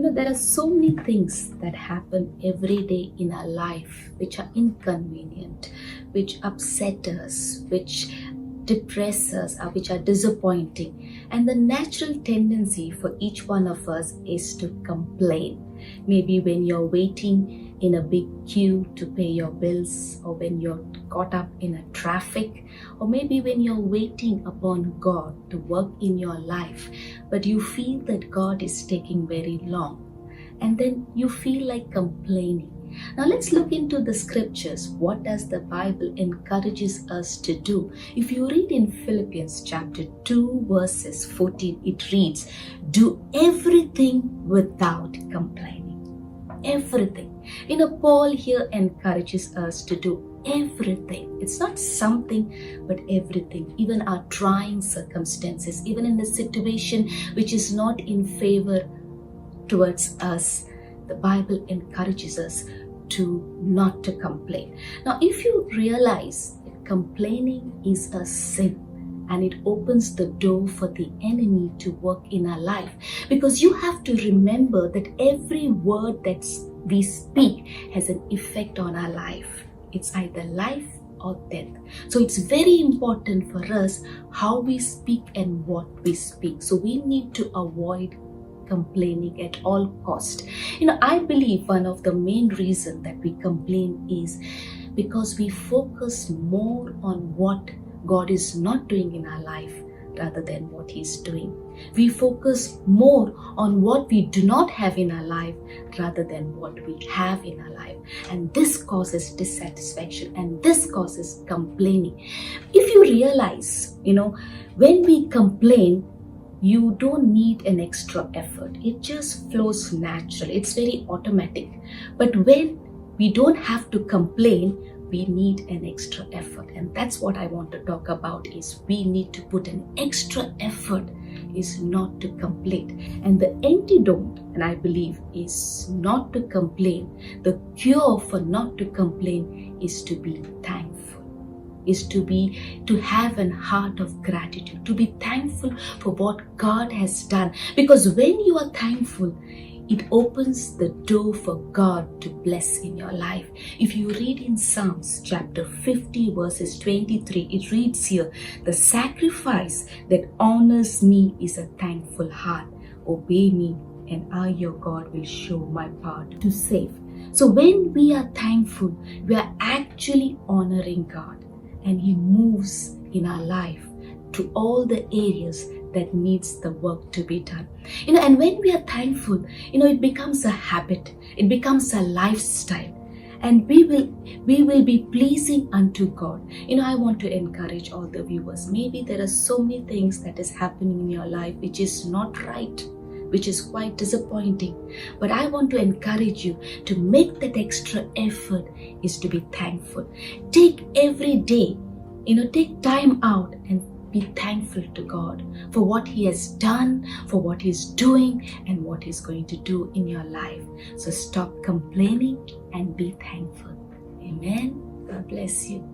There are so many things that happen every day in our life which are inconvenient, which upset us, which depress us, or which are disappointing. And the natural tendency for each one of us is to complain. Maybe when you're waiting in a big queue to pay your bills, or when you're caught up in a traffic, or maybe when you're waiting upon God to work in your life, but you feel that God is taking very long, and then you feel like complaining. Now let's look into the scriptures. What does the Bible encourages us to do? If you read in Philippians chapter 2 verses 14, it reads, "Do everything without complaining." Everything. Paul here encourages us to do everything. It's not something, but everything. Even our trying circumstances, even in the situation which is not in favor towards us, the Bible encourages us to not to complain. Now, if you realize that complaining is a sin, and it opens the door for the enemy to work in our life, because you have to remember that every word that we speak has an effect on our life. It's either life or death. So it's very important for us how we speak and what we speak. So we need to avoid complaining at all cost. I believe one of the main reasons that we complain is because we focus more on what God is not doing in our life rather than what He's doing. We focus more on what we do not have in our life rather than what we have in our life. And this causes dissatisfaction, and this causes complaining. If you realize, when we complain, you don't need an extra effort. It just flows naturally. It's very automatic. But when we don't have to complain, we need an extra effort. And that's what I want to talk about, is we need to put an extra effort is not to complain. And the antidote, and I believe, is not to complain. The cure for not to complain is to be thankful, is to have an heart of gratitude, to be thankful for what God has done. Because when you are thankful, it opens the door for God to bless in your life. If you read in Psalms chapter 50 verses 23, it reads here, "The sacrifice that honors me is a thankful heart. Obey me, and I, your God, will show my path to save." So when we are thankful, we are actually honoring God, and He moves in our life to all the areas that needs the work to be done. And when we are thankful, it becomes a habit, it becomes a lifestyle, and we will be pleasing unto God. I want to encourage all the viewers. Maybe there are so many things that is happening in your life which is not right, which is quite disappointing. But I want to encourage you to make that extra effort is to be thankful. Take every day, take time out and be thankful to God for what He has done, for what He's doing, and what He's going to do in your life. So stop complaining and be thankful. Amen. God bless you.